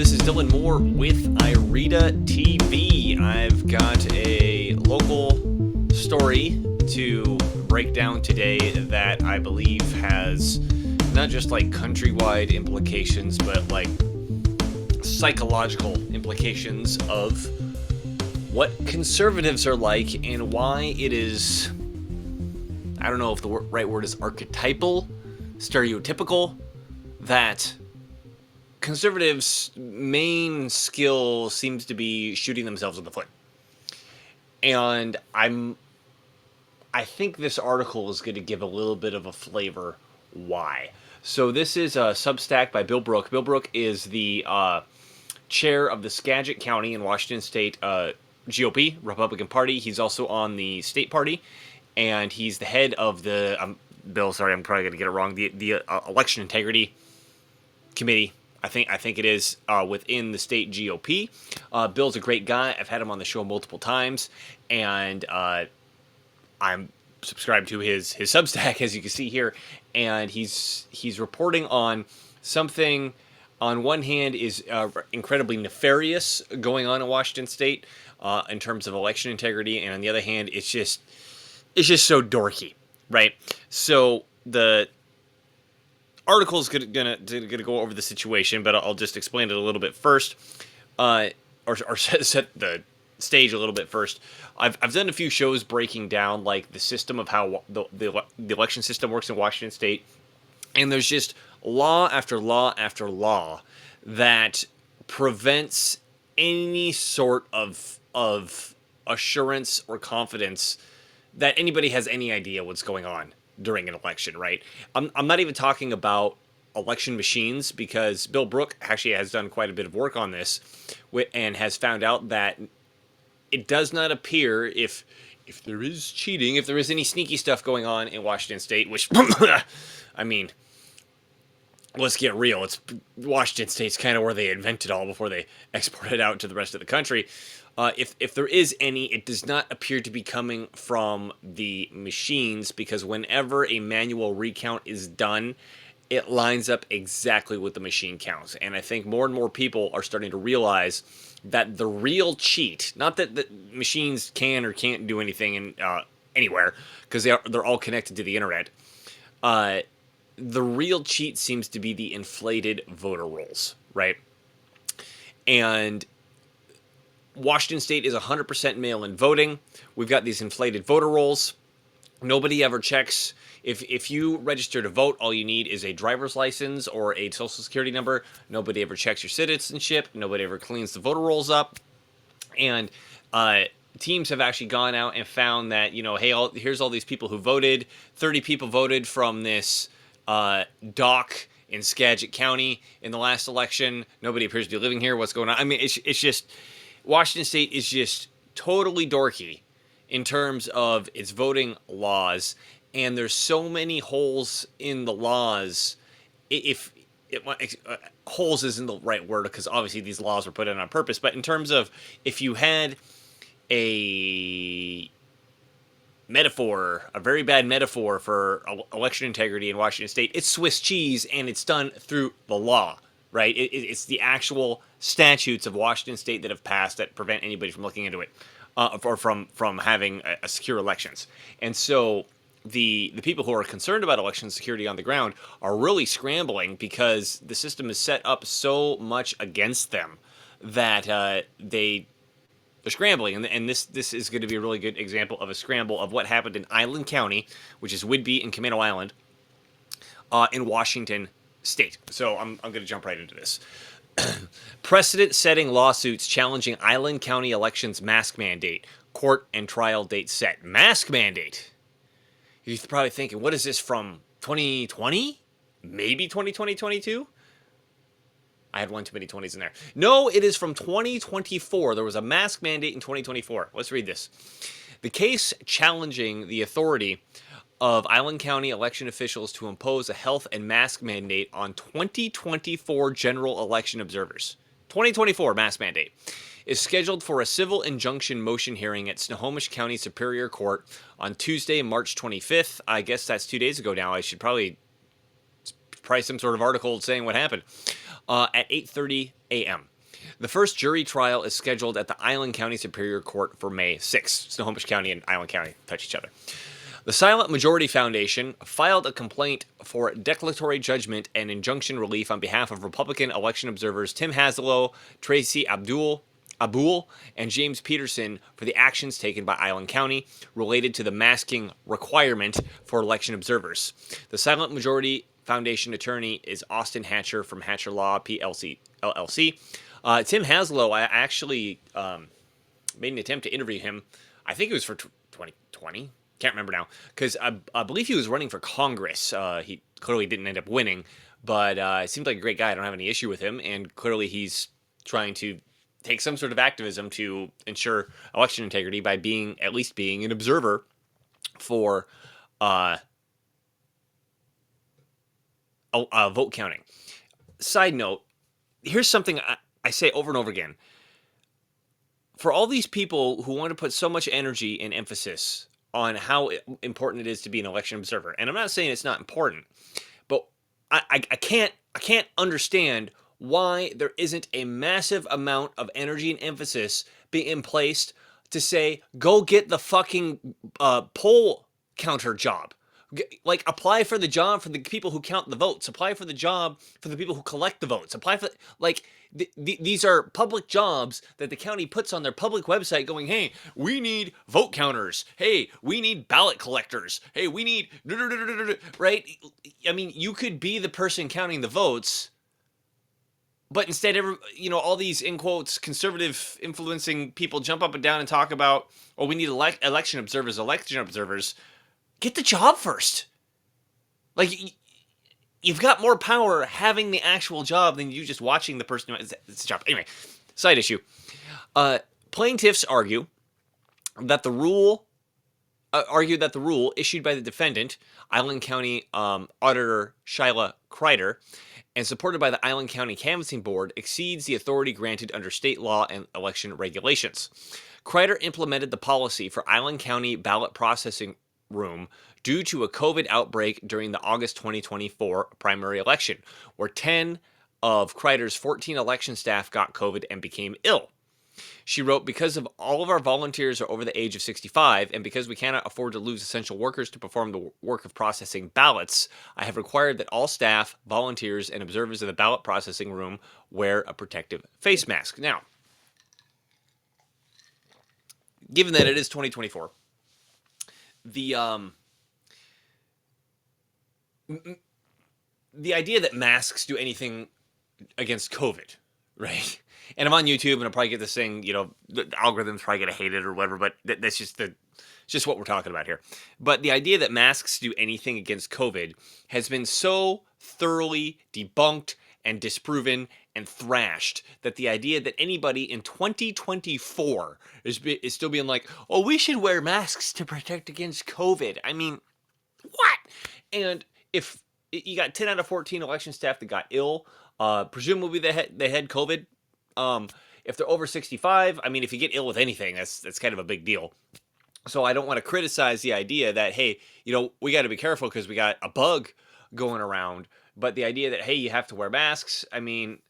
This is Dylan Moore with Irita TV. I've got a local story to break down today that I believe has not just like countrywide implications, but like psychological implications of what conservatives are like and why it is, I don't know if the right word is archetypal, stereotypical, that conservatives' main skill seems to be shooting themselves in the foot. And I think this article is going to give a little bit of a flavor why. So this is a Substack by Bill Brook. Bill Brook is the chair of the Skagit County in Washington State GOP, Republican Party. He's also on the state party, and he's the head of the, Bill, sorry, I'm probably going to get it wrong, the election integrity committee. I think it is within the state GOP. Bill's a great guy. I've had him on the show multiple times, and I'm subscribed to his Substack, as you can see here, and he's reporting on something. On one hand, is incredibly nefarious going on in Washington State in terms of election integrity, and on the other hand, it's just so dorky, right? So the article is gonna go over the situation, but I'll just explain it a little bit first, or set the stage a little bit first. I've done a few shows breaking down like the system of how the election system works in Washington State, and there's just law after law after law that prevents any sort of assurance or confidence that anybody has any idea what's going on during an election, right? I'm not even talking about election machines, because Bill Brook actually has done quite a bit of work on this and has found out that it does not appear, if there is cheating, if there is any sneaky stuff going on in Washington State, which, I mean, let's get real. It's Washington State's kind of where they invent it all before they export it out to the rest of the country. If there is any, it does not appear to be coming from the machines, because whenever a manual recount is done, it lines up exactly with the machine counts. And I think more and more people are starting to realize that the real cheat, not that the machines can or can't do anything in, anywhere, because they're all connected to the internet. The real cheat seems to be the inflated voter rolls, right? And Washington State is 100% mail-in voting. We've got these inflated voter rolls. Nobody ever checks. If you register to vote, all you need is a driver's license or a social security number. Nobody ever checks your citizenship. Nobody ever cleans the voter rolls up. And teams have actually gone out and found that, hey, here's all these people who voted. 30 people voted from this dock in Skagit County in the last election. Nobody appears to be living here. What's going on? I mean, it's just, Washington State is just totally dorky in terms of its voting laws, and there's so many holes in the laws. Holes isn't the right word, because obviously these laws were put in on purpose, but in terms of if you had a very bad metaphor for election integrity in Washington State, it's Swiss cheese, and it's done through the law, right? It's the actual statutes of Washington State that have passed that prevent anybody from looking into it, or from having a secure elections. And so the people who are concerned about election security on the ground are really scrambling, because the system is set up so much against them that they're scrambling. And this is going to be a really good example of a scramble of what happened in Island County, which is Whidbey and Camino Island, in Washington State. So I'm going to jump right into this. Precedent-setting lawsuits challenging Island County elections mask mandate. Court and trial date set. Mask mandate. You're probably thinking, what is this, from 2020? Maybe 2022? I had one too many 20s in there. No, it is from 2024. There was a mask mandate in 2024. Let's read this. The case challenging the authority of Island County election officials to impose a health and mask mandate on 2024 general election observers. 2024 mask mandate is scheduled for a civil injunction motion hearing at Snohomish County Superior Court on Tuesday, March 25th. I guess that's 2 days ago now. I should probably some sort of article saying what happened. At 8:30 a.m. The first jury trial is scheduled at the Island County Superior Court for May 6th. Snohomish County and Island County touch each other. The Silent Majority Foundation filed a complaint for declaratory judgment and injunction relief on behalf of Republican election observers Tim Haslow, Tracy Abdul, and James Peterson for the actions taken by Island County related to the masking requirement for election observers. The Silent Majority Foundation attorney is Austin Hatcher from Hatcher Law PLC LLC. Tim Haslow, I actually made an attempt to interview him. I think it was for 2020. Can't remember now, because I believe he was running for Congress. He clearly didn't end up winning, but it seemed like a great guy. I don't have any issue with him, and clearly he's trying to take some sort of activism to ensure election integrity by at least being an observer for vote counting. Side note, here's something I say over and over again. For all these people who want to put so much energy and emphasis on how important it is to be an election observer, and I'm not saying it's not important, but I can't understand why there isn't a massive amount of energy and emphasis being placed to say, go get the fucking poll counter job. Like, apply for the job for the people who count the votes. Apply for the job for the people who collect the votes. Apply for, like, these are public jobs that the county puts on their public website going, hey, we need vote counters. Hey, we need ballot collectors. Hey, we need, right? I mean, you could be the person counting the votes, but instead, all these, in quotes, conservative influencing people jump up and down and talk about, oh, we need election observers. Get the job first. Like, you've got more power having the actual job than you just watching the person. It's a job. Anyway, side issue. Plaintiffs argue that the rule issued by the defendant, Island County Auditor Shyla Kreider, and supported by the Island County Canvassing Board, exceeds the authority granted under state law and election regulations. Kreider implemented the policy for Island County ballot processing room due to a COVID outbreak during the August 2024 primary election, where 10 of Kreider's 14 election staff got COVID and became ill. She wrote, because of all of our volunteers are over the age of 65, and because we cannot afford to lose essential workers to perform the work of processing ballots, I have required that all staff, volunteers, and observers of the ballot processing room wear a protective face mask. Now, given that it is 2024, the idea that masks do anything against COVID, right? And I'm on YouTube, and I'll probably get this thing, the algorithm's probably going to hate it or whatever, but that's just what we're talking about here. But the idea that masks do anything against COVID has been so thoroughly debunked and disproven and thrashed that the idea that anybody in 2024 is still being like, oh, we should wear masks to protect against COVID. I mean, what? And if you got 10 out of 14 election staff that got ill, presumably they had COVID. If they're over 65, I mean, if you get ill with anything, that's kind of a big deal. So I don't want to criticize the idea that, hey, we got to be careful because we got a bug going around. But the idea that, hey, you have to wear masks, I mean,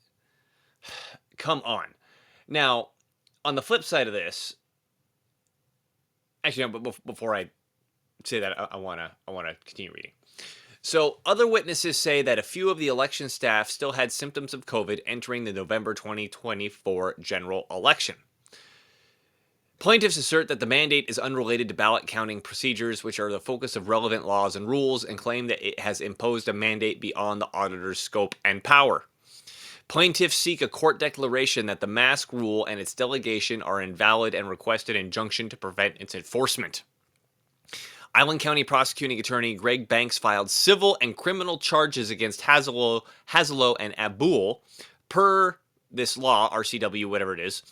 come on. Now, on the flip side of this, actually, no, but before I say that, I want to continue reading. So, other witnesses say that a few of the election staff still had symptoms of COVID entering the November 2024 general election. Plaintiffs assert that the mandate is unrelated to ballot counting procedures, which are the focus of relevant laws and rules, and claim that it has imposed a mandate beyond the auditor's scope and power. Plaintiffs seek a court declaration that the mask rule and its delegation are invalid and request an injunction to prevent its enforcement. Island County Prosecuting Attorney Greg Banks filed civil and criminal charges against Haslow and Abul per this law, RCW, whatever it is,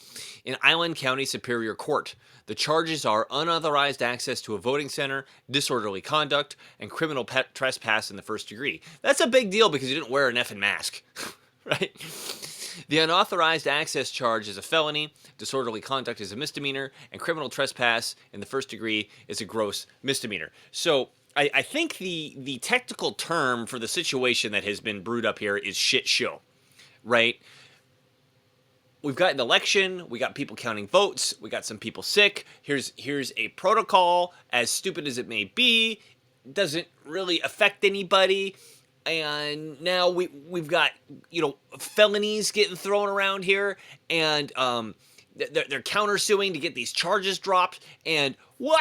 in Island County Superior Court. The charges are unauthorized access to a voting center, disorderly conduct, and criminal trespass in the first degree. That's a big deal because you didn't wear an effing mask, right? The unauthorized access charge is a felony, disorderly conduct is a misdemeanor, and criminal trespass in the first degree is a gross misdemeanor. So I think the technical term for the situation that has been brewed up here is shit show, right? we've got an election, we got people counting votes, we got some people sick. Here's a protocol, as stupid as it may be, doesn't really affect anybody. And now we've got, felonies getting thrown around here, and they're countersuing to get these charges dropped, and what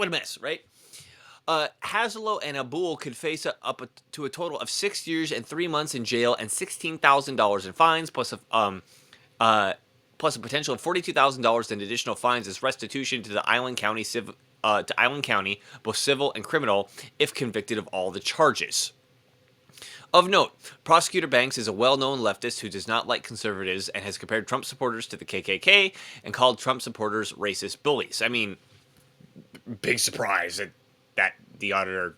a mess, right? Haslow and Abul could face up to a total of 6 years and 3 months in jail and $16,000 in fines, plus a potential of $42,000 in additional fines as restitution to the Island County both civil and criminal, if convicted of all the charges. Of note, Prosecutor Banks is a well-known leftist who does not like conservatives and has compared Trump supporters to the KKK and called Trump supporters racist bullies. I mean, big surprise that the auditor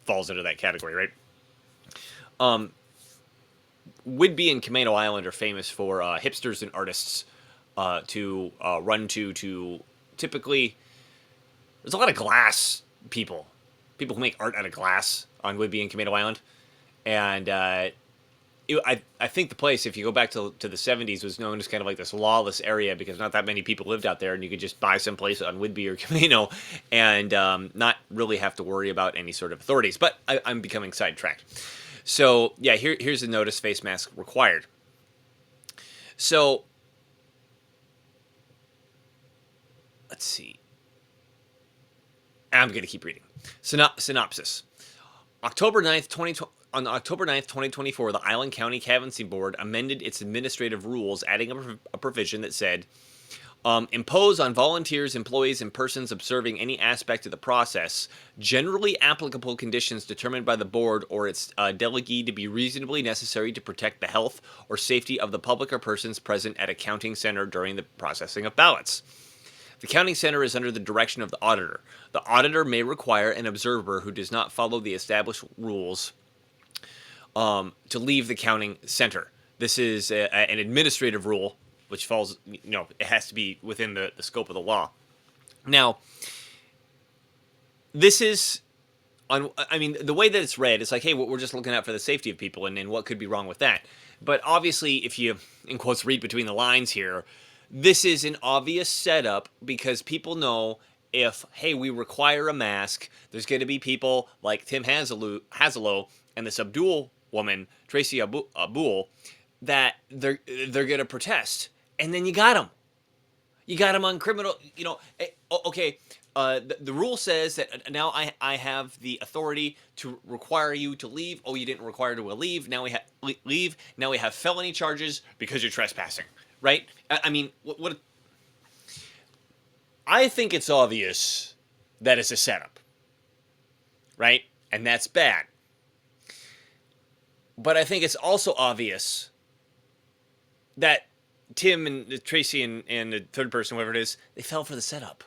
falls into that category, right? Whidbey and Camano Island are famous for hipsters and artists to run to typically. There's a lot of glass people who make art out of glass on Whidbey and Camano Island. And I think the place, if you go back to the 70s, was known as kind of like this lawless area because not that many people lived out there, and you could just buy some place on Whidbey or Camino and not really have to worry about any sort of authorities. But I'm becoming sidetracked. So, yeah, here's the notice: face mask required. So, let's see. I'm going to keep reading. Synopsis. On October 9th, 2024, the Island County Canvassing Board amended its administrative rules, adding a provision that said, impose on volunteers, employees, and persons observing any aspect of the process generally applicable conditions determined by the board or its delegee to be reasonably necessary to protect the health or safety of the public or persons present at a counting center during the processing of ballots. The counting center is under the direction of the auditor. The auditor may require an observer who does not follow the established rules to leave the counting center. This is an administrative rule, which falls, it has to be within the scope of the law. Now, this is, the way that it's read, it's like, hey, we're just looking out for the safety of people, and what could be wrong with that? But obviously, if you, in quotes, read between the lines here, this is an obvious setup because people know if, hey, we require a mask, there's going to be people like Tim Haselow and this Abdul woman, Tracy Abul, that they're going to protest. And then you got them. You got them on criminal, okay, the rule says that now I have the authority to require you to leave. Oh, you didn't require to leave. Now we have leave. Now we have felony charges because you're trespassing. Right? I mean, what? I think it's obvious that it's a setup. Right? And that's bad. But I think it's also obvious that Tim and Tracy and the third person, whoever it is, they fell for the setup.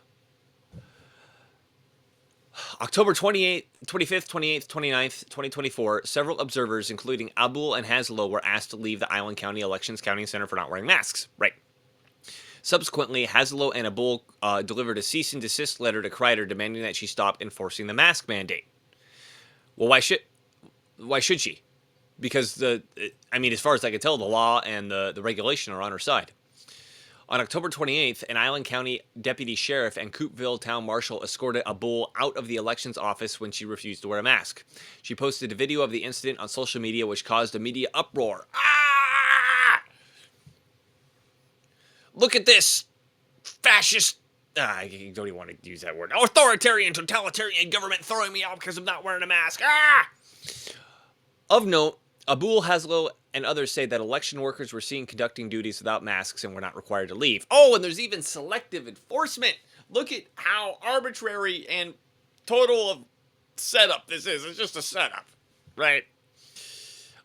October 25th, 28th, 29th, 2024, several observers, including Abul and Haselow, were asked to leave the Island County Elections Counting Center for not wearing masks. Right. Subsequently, Haselow and Abul delivered a cease and desist letter to Kreider demanding that she stop enforcing the mask mandate. Well, why should she? Because as far as I can tell, the law and the regulation are on her side. On October 28th, an Island County deputy sheriff and Coupeville town marshal escorted Abul out of the elections office when she refused to wear a mask. She posted a video of the incident on social media, which caused a media uproar. Ah! Look at this fascist. I don't even want to use that word. Authoritarian, totalitarian government throwing me out because I'm not wearing a mask. Ah! Of note, Abul, Haselow, and others say that election workers were seen conducting duties without masks and were not required to leave. Oh, and there's even selective enforcement. Look at how arbitrary and total of setup this is. It's just a setup, right?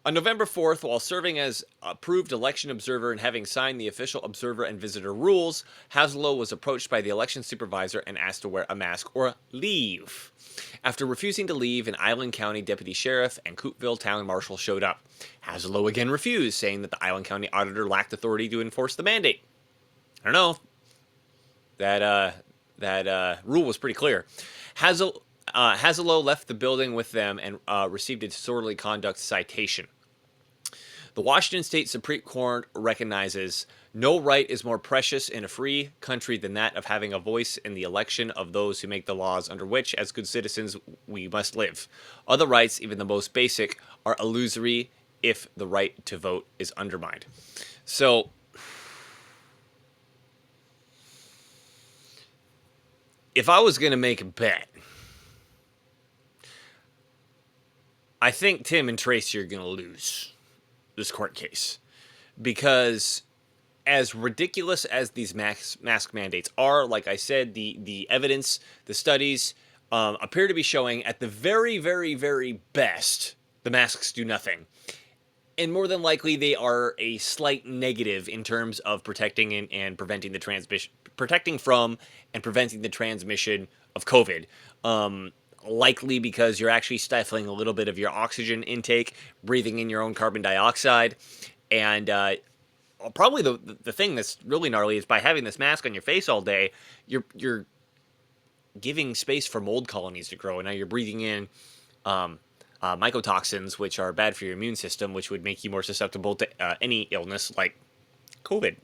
On November 4th, while serving as approved election observer and having signed the official observer and visitor rules, Haselow was approached by the election supervisor and asked to wear a mask or leave. After refusing to leave, an Island County deputy sheriff and Coupeville town marshal showed up. Haselow again refused, saying that the Island County auditor lacked authority to enforce the mandate. I don't know. That rule was pretty clear. Haselow left the building with them and received a disorderly conduct citation. The Washington State Supreme Court recognizes no right is more precious in a free country than that of having a voice in the election of those who make the laws under which, as good citizens, we must live. Other rights, even the most basic, are illusory if the right to vote is undermined. So, if I was going to make a bet, I think Tim and Tracy are going to lose this court case. Because as ridiculous as these mask mandates are, like I said, the evidence, the studies appear to be showing at the very, very, very best, the masks do nothing. And more than likely, they are a slight negative in terms of protecting and preventing the transmission, protecting from and preventing the transmission of COVID. Likely because you're actually stifling a little bit of your oxygen intake, breathing in your own carbon dioxide, and probably the thing that's really gnarly is by having this mask on your face all day, you're giving space for mold colonies to grow, and now you're breathing in mycotoxins, which are bad for your immune system, which would make you more susceptible to any illness like COVID.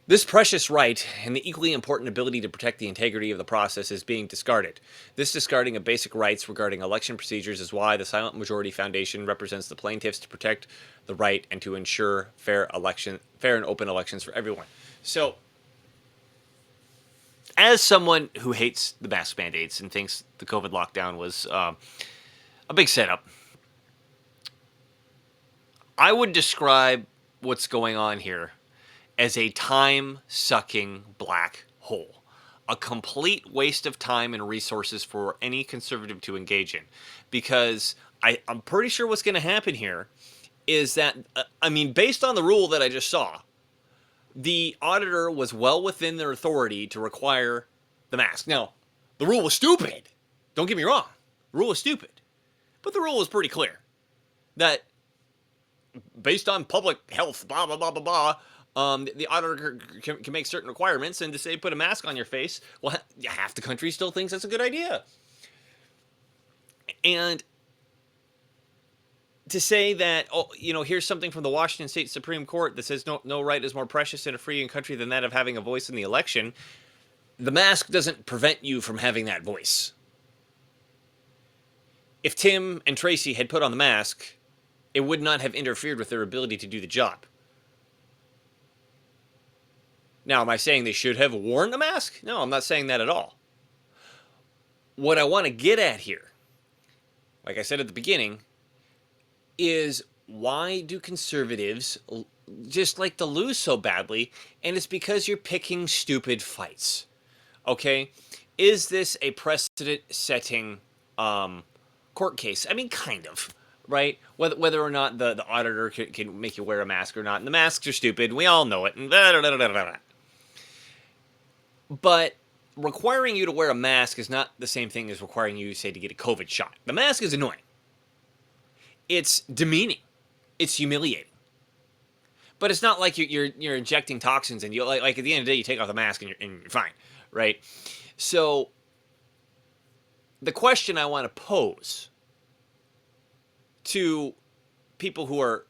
This precious right and the equally important ability to protect the integrity of the process is being discarded. This discarding of basic rights regarding election procedures is why the Silent Majority Foundation represents the plaintiffs to protect the right and to ensure fair and open elections for everyone. So, as someone who hates the mask mandates and thinks the COVID lockdown was a big setup, I would describe what's going on here as a time-sucking black hole. A complete waste of time and resources for any conservative to engage in. Because I'm pretty sure what's going to happen here is that, based on the rule that I just saw, the auditor was well within their authority to require the mask. Now, the rule was stupid. Don't get me wrong. The rule was stupid. But the rule was pretty clear. That, based on public health, blah, blah, blah, blah, blah, the auditor can make certain requirements, and to say put a mask on your face, well, half the country still thinks that's a good idea. And to say that, here's something from the Washington State Supreme Court that says no right is more precious in a free country than that of having a voice in the election, the mask doesn't prevent you from having that voice. If Tim and Tracy had put on the mask, it would not have interfered with their ability to do the job. Now, am I saying they should have worn the mask? No, I'm not saying that at all. What I want to get at here, like I said at the beginning, is why do conservatives just like to lose so badly? And it's because you're picking stupid fights. Okay? Is this a precedent-setting court case? I mean, kind of. Right? Whether or not the auditor can make you wear a mask or not. And the masks are stupid. We all know it. And blah, blah, blah, blah, blah. But requiring you to wear a mask is not the same thing as requiring you, say, to get a COVID shot. The mask is annoying. It's demeaning. It's humiliating. But it's not like you're injecting toxins and you like at the end of the day you take off the mask and you're fine, right? So the question I want to pose to people who are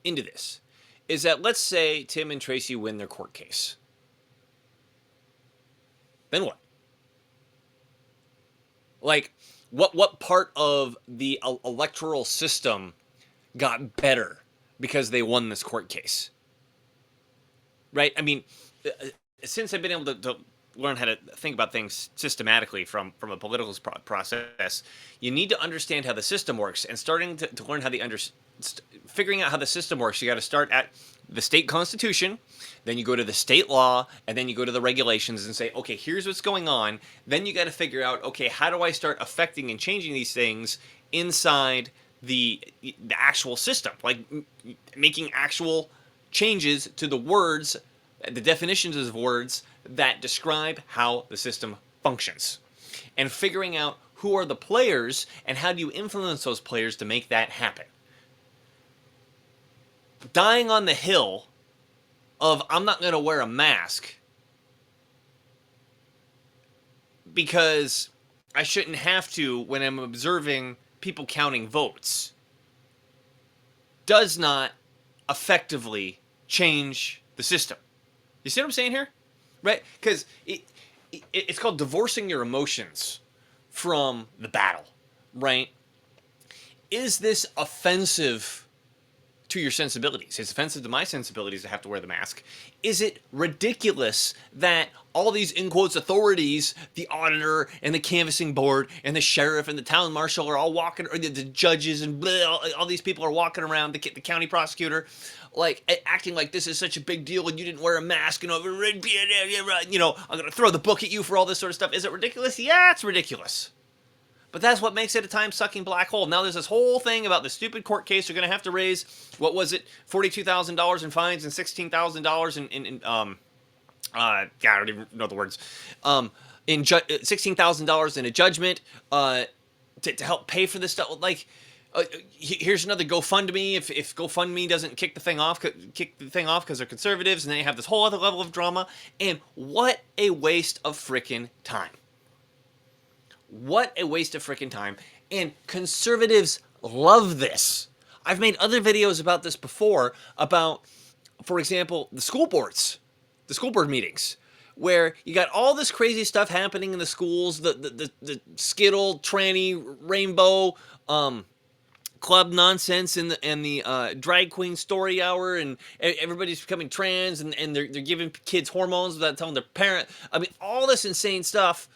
into this is that, let's say Tim and Tracy win their court case. Then what? Like, what part of the electoral system got better because they won this court case? Right? I mean, since I've been able to learn how to think about things systematically from a political process, you need to understand how the system works. And starting to learn how figuring out how the system works, you got to start at the state constitution, then you go to the state law, and then you go to the regulations and say, okay, here's what's going on. Then you got to figure out, okay, how do I start affecting and changing these things inside the actual system? Like making actual changes to the words, the definitions of words that describe how the system functions. And figuring out who are the players and how do you influence those players to make that happen. Dying on the hill of I'm not going to wear a mask because I shouldn't have to when I'm observing people counting votes does not effectively change the system. You see what I'm saying here? Right? Because it's called divorcing your emotions from the battle, right? Is this offensive to your sensibilities? It's offensive to my sensibilities to have to wear the mask. Is it ridiculous that all these, in quotes, authorities, the auditor and the canvassing board and the sheriff and the town marshal are all walking, or the judges and blah, all these people are walking around, the county prosecutor, like acting like this is such a big deal and you didn't wear a mask and, you know, I'm going to throw the book at you for all this sort of stuff. Is it ridiculous? Yeah, it's ridiculous. But that's what makes it a time-sucking black hole. Now there's this whole thing about the stupid court case. You're going to have to raise, what was it, $42,000 in fines and $16,000 I don't even know the words, $16,000 in a judgment to help pay for this stuff. Like, here's another GoFundMe. If GoFundMe doesn't kick the thing off because they're conservatives, and then you have this whole other level of drama. And what a waste of frickin' time. What a waste of freaking time. And conservatives love this. I've made other videos about this before, about, for example, the school board meetings, where you got all this crazy stuff happening in the schools, the Skittle, tranny, rainbow, club nonsense, and the drag queen story hour, and everybody's becoming trans, and they're giving kids hormones without telling their parent. I mean, all this insane stuff.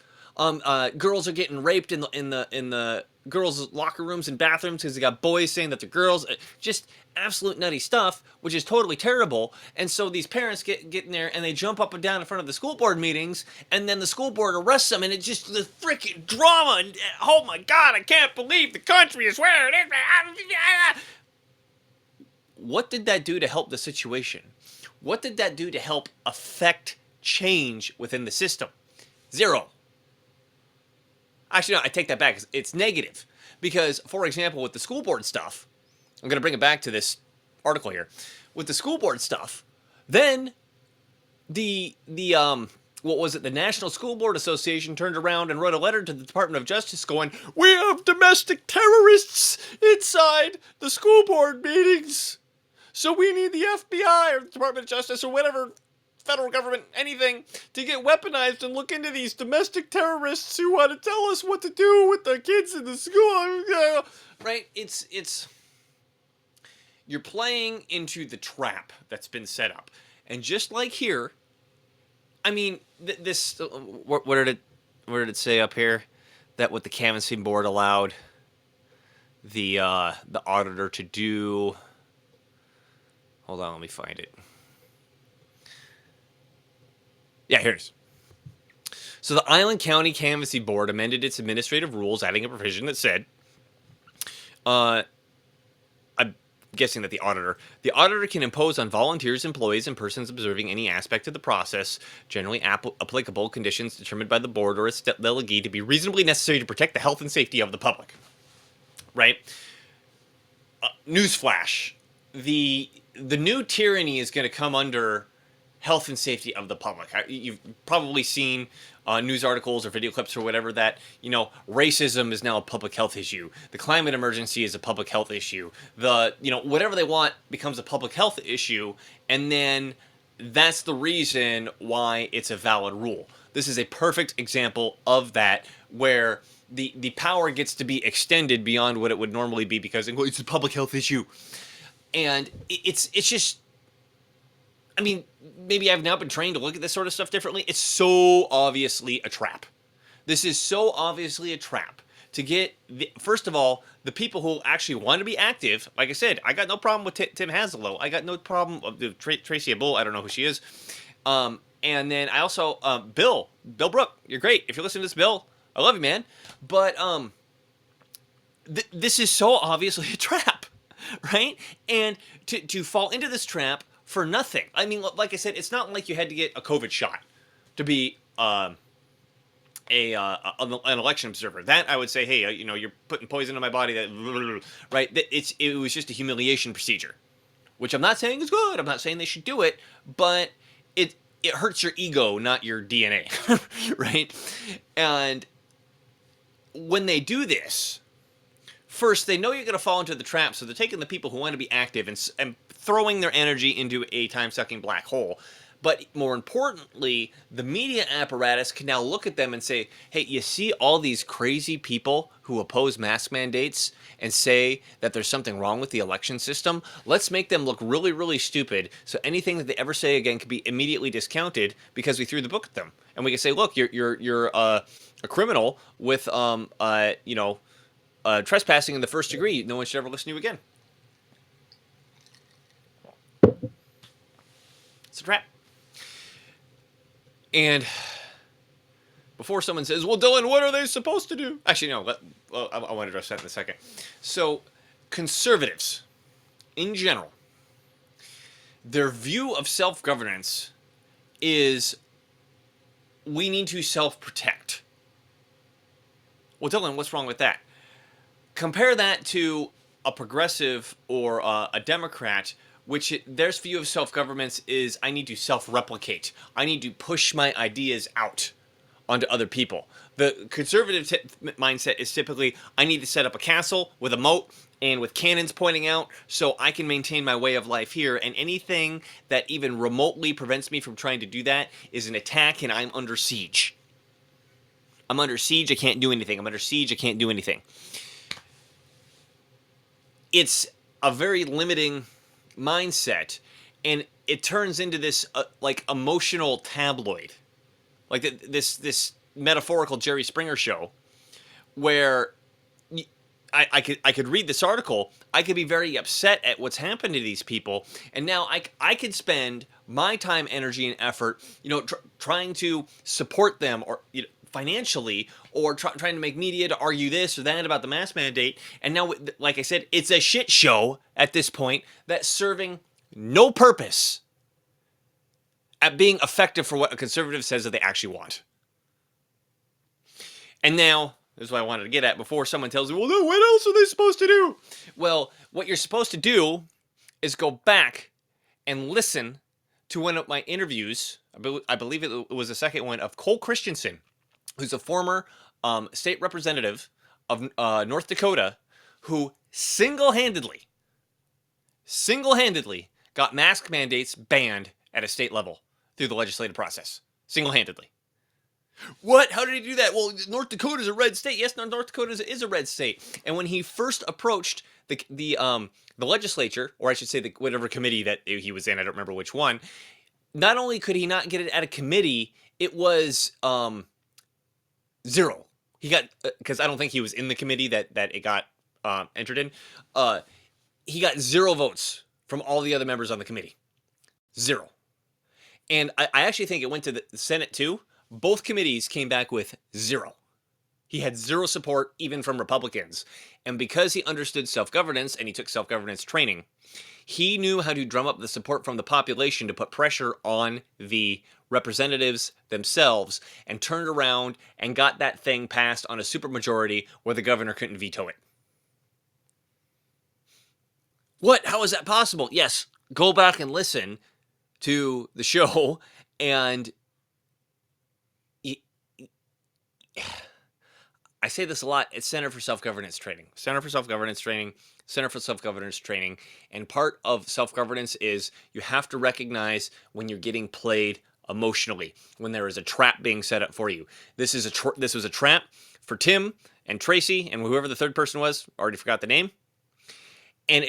Girls are getting raped in the girls' locker rooms and bathrooms because they got boys saying that they're girls. Just absolute nutty stuff, which is totally terrible. And so these parents get in there and they jump up and down in front of the school board meetings, and then the school board arrests them, and it's just the freaking drama. And oh my God, I can't believe the country is where it is. What did that do to help the situation? What did that do to help affect change within the system? Zero. Actually, no, I take that back. It's negative. Because, for example, with the school board stuff, I'm going to bring it back to this article here. With the school board stuff, then the National School Board Association turned around and wrote a letter to the Department of Justice going, "We have domestic terrorists inside the school board meetings. So we need the FBI or the Department of Justice or whatever, federal government, anything, to get weaponized and look into these domestic terrorists who want to tell us what to do with the kids in the school." Right? It's you're playing into the trap that's been set up. And just like here, I mean, this, what did it say up here? That what the canvassing board allowed the auditor to do. Hold on, let me find it. Yeah, here it is. So the Island County Canvassing Board amended its administrative rules, adding a provision that said, I'm guessing that the auditor can impose on volunteers, employees, and persons observing any aspect of the process, generally applicable conditions determined by the board or its delegee to be reasonably necessary to protect the health and safety of the public. Right? Newsflash. The new tyranny is going to come under health and safety of the public. You've probably seen news articles or video clips or whatever that, racism is now a public health issue. The climate emergency is a public health issue. Whatever they want becomes a public health issue, and then that's the reason why it's a valid rule. This is a perfect example of that, where the power gets to be extended beyond what it would normally be because it's a public health issue. And it's just, I mean, maybe I've now been trained to look at this sort of stuff differently. It's so obviously a trap. This is so obviously a trap to get, first of all, the people who actually want to be active. Like I said, I got no problem with Tim Haselow. I got no problem with Tracy Bull. I don't know who she is. And then I also, Bill Brook, you're great. If you're listening to this, Bill, I love you, man. But this is so obviously a trap, right? And to fall into this trap for nothing. I mean, like I said, it's not like you had to get a COVID shot to be an election observer. That I would say, hey, you're putting poison in my body. Right? It was just a humiliation procedure, which I'm not saying is good. I'm not saying they should do it, but it hurts your ego, not your DNA, right? And when they do this, first, they know you're going to fall into the trap, so they're taking the people who want to be active and throwing their energy into a time-sucking black hole. But more importantly, the media apparatus can now look at them and say, hey, you see all these crazy people who oppose mask mandates and say that there's something wrong with the election system? Let's make them look really, really stupid, so anything that they ever say again can be immediately discounted because we threw the book at them. And we can say, look, you're a criminal with, trespassing in the first degree. No one should ever listen to you again. It's a trap. And before someone says, well, Dylan, what are they supposed to do? Actually, no, I want to address that in a second. So, conservatives, in general, their view of self-governance is we need to self-protect. Well, Dylan, what's wrong with that? Compare that to a progressive or a Democrat, which their view of self-governance is I need to self-replicate. I need to push my ideas out onto other people. The conservative mindset is typically I need to set up a castle with a moat and with cannons pointing out so I can maintain my way of life here, and anything that even remotely prevents me from trying to do that is an attack and I'm under siege. I'm under siege, I can't do anything. I'm under siege, I can't do anything. It's a very limiting mindset, and it turns into this like emotional tabloid, like this metaphorical Jerry Springer show, where I could read this article, I could be very upset at what's happened to these people, and now I could spend my time, energy, and effort, trying to support them or financially, or trying to make media to argue this or that about the mask mandate. And now, like I said, it's a shit show at this point that's serving no purpose at being effective for what a conservative says that they actually want. And now, this is what I wanted to get at before someone tells me, well, no, what else are they supposed to do? Well, what you're supposed to do is go back and listen to one of my interviews. I believe it was the second one, of Cole Christensen, who's a former state representative of North Dakota, who single-handedly got mask mandates banned at a state level through the legislative process. Single-handedly. What? How did he do that? Well, North Dakota is a red state. Yes, North Dakota is a red state. And when he first approached the legislature, or I should say whatever committee that he was in, I don't remember which one, not only could he not get it at a committee, it was zero. He got, because I don't think he was in the committee that it got entered in. He got 0 votes from all the other members on the committee. 0. And I actually think it went to the Senate too. Both committees came back with 0. He had 0 support even from Republicans. And because he understood self-governance and he took self-governance training, he knew how to drum up the support from the population to put pressure on the representatives themselves, and turned around and got that thing passed on a supermajority where the governor couldn't veto it. What? How is that possible? Yes, go back and listen to the show, and I say this a lot. It's Center for Self-Governance Training. Center for Self-Governance Training. Center for Self-Governance Training. And part of self-governance is you have to recognize when you're getting played emotionally, when there is a trap being set up for you. This was a trap for Tim and Tracy and whoever the third person was. Already forgot the name. And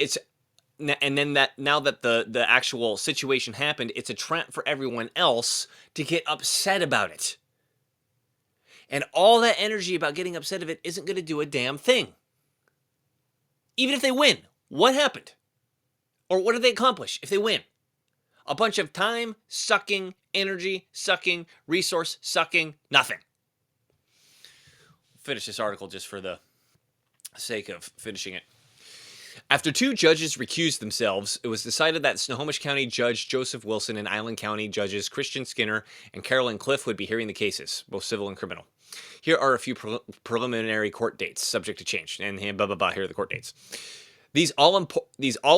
then now that the actual situation happened, it's a trap for everyone else to get upset about it. And all that energy about getting upset of it isn't going to do a damn thing. Even if they win, what happened? Or what did they accomplish if they win? A bunch of time sucking, energy sucking, resource sucking, nothing. Finish this article just for the sake of finishing it. After 2 judges recused themselves, it was decided that Snohomish County Judge Joseph Wilson and Island County Judges Christian Skinner and Carolyn Cliff would be hearing the cases, both civil and criminal. Here are a few preliminary court dates, subject to change, and blah, blah, blah, here are the court dates. These all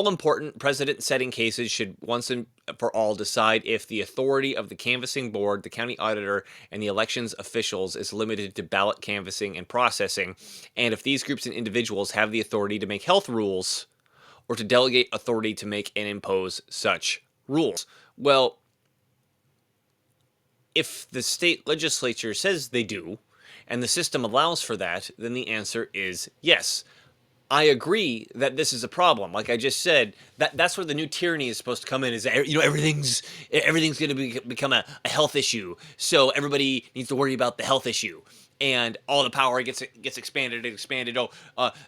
important precedent-setting cases should once and for all decide if the authority of the canvassing board, the county auditor, and the elections officials is limited to ballot canvassing and processing, and if these groups and individuals have the authority to make health rules or to delegate authority to make and impose such rules. Well, if the state legislature says they do, and the system allows for that, then the answer is yes. I agree that this is a problem. Like I just said, that's where the new tyranny is supposed to come in. Is that, everything's going to become a health issue, so everybody needs to worry about the health issue, and all the power gets expanded and expanded. Oh,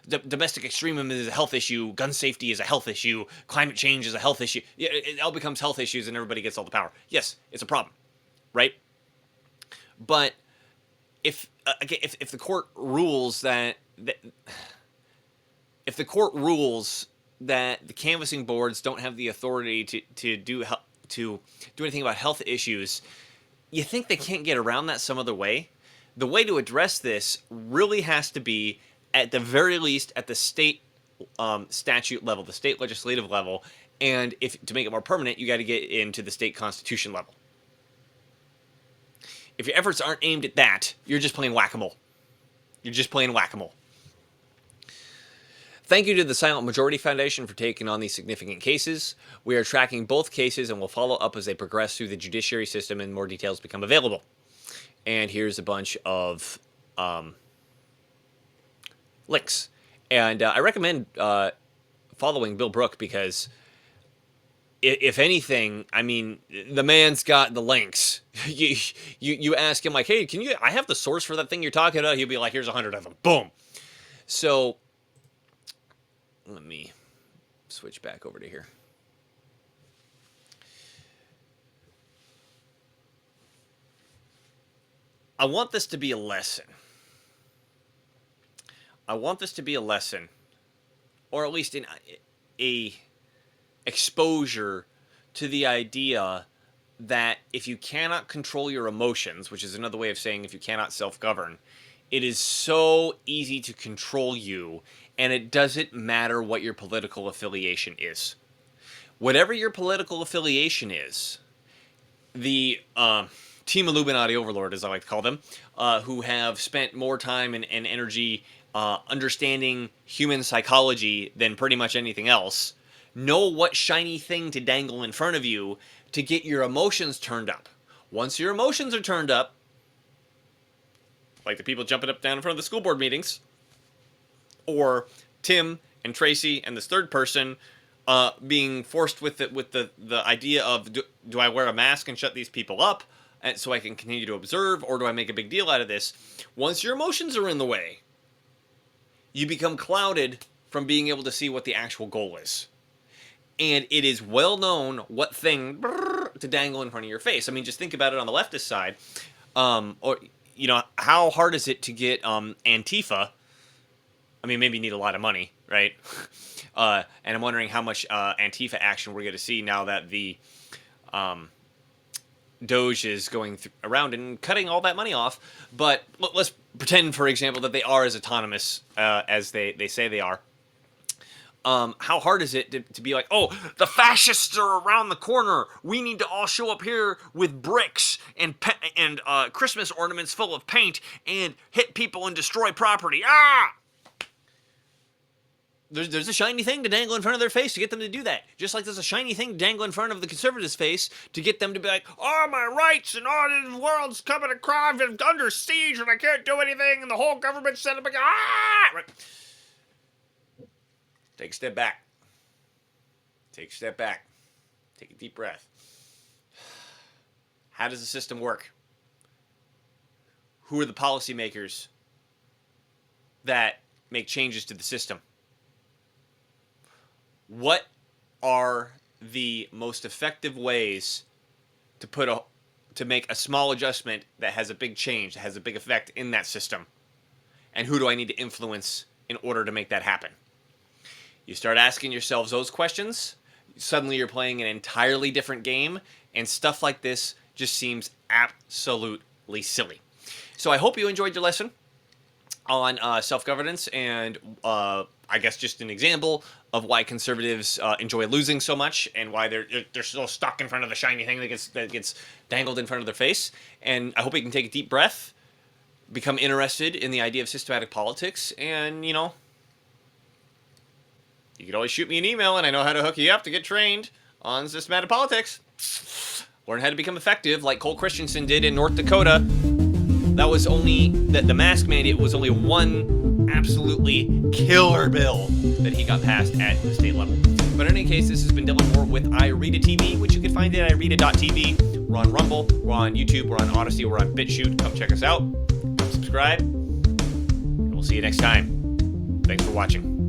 domestic extremism is a health issue. Gun safety is a health issue. Climate change is a health issue. It all becomes health issues, and everybody gets all the power. Yes, it's a problem, right? But if the court rules that if the court rules that the canvassing boards don't have the authority to do anything about health issues, you think they can't get around that some other way? The way to address this really has to be, at the very least, at the state statute level, the state legislative level, and if to make it more permanent, you got to get into the state constitution level. If your efforts aren't aimed at that, you're just playing whack-a-mole. You're just playing whack-a-mole. Thank you to the Silent Majority Foundation for taking on these significant cases. We are tracking both cases and will follow up as they progress through the judiciary system and more details become available. And here's a bunch of links. And I recommend following Bill Brook because, if anything, I mean, the man's got the links. You ask him, like, hey, I have the source for that thing you're talking about? He'll be like, here's 100 of them. Boom. So let me switch back over to here. I want this to be a lesson. Or at least a exposure to the idea that if you cannot control your emotions, which is another way of saying if you cannot self-govern, it is so easy to control you, and it doesn't matter what your political affiliation is. Whatever your political affiliation is, the Team Illuminati Overlord, as I like to call them, who have spent more time and energy understanding human psychology than pretty much anything else, know what shiny thing to dangle in front of you to get your emotions turned up. Once your emotions are turned up, like the people jumping up down in front of the school board meetings, or Tim and Tracy and this third person being forced with the idea of, do I wear a mask and shut these people up and so I can continue to observe, or do I make a big deal out of this? Once your emotions are in the way, you become clouded from being able to see what the actual goal is. And it is well known what thing to dangle in front of your face. I mean, just think about it on the leftist side. Or, how hard is it to get Antifa? I mean, maybe you need a lot of money, right? And I'm wondering how much Antifa action we're going to see now that the Doge is going around and cutting all that money off. But let's pretend, for example, that they are as autonomous as they say they are. How hard is it to be like, oh, the fascists are around the corner. We need to all show up here with bricks and Christmas ornaments full of paint and hit people and destroy property. Ah! There's a shiny thing to dangle in front of their face to get them to do that. Just like there's a shiny thing to dangle in front of the conservatives' face to get them to be like, oh, my rights and all the world's coming to crime and under siege and I can't do anything and the whole government's set up again. Ah! Right. Take a step back. Take a deep breath. How does the system work? Who are the policymakers that make changes to the system? What are the most effective ways to make a small adjustment that has a big change, that has a big effect in that system? And who do I need to influence in order to make that happen? You start asking yourselves those questions, suddenly you're playing an entirely different game, and stuff like this just seems absolutely silly. So I hope you enjoyed your lesson on self-governance and I guess just an example of why conservatives enjoy losing so much and why they're still stuck in front of the shiny thing that gets dangled in front of their face. And I hope you can take a deep breath, become interested in the idea of systematic politics, and, you know, you could always shoot me an email, and I know how to hook you up to get trained on systematic politics. Learn how to become effective like Cole Christensen did in North Dakota. That was only, the mask mandate was only one absolutely killer bill that he got passed at the state level. But in any case, this has been Dylan Moore with iReada TV, which you can find at iReada.tv. We're on Rumble, we're on YouTube, we're on Odyssey, we're on BitChute. Come check us out. Come subscribe. And we'll see you next time. Thanks for watching.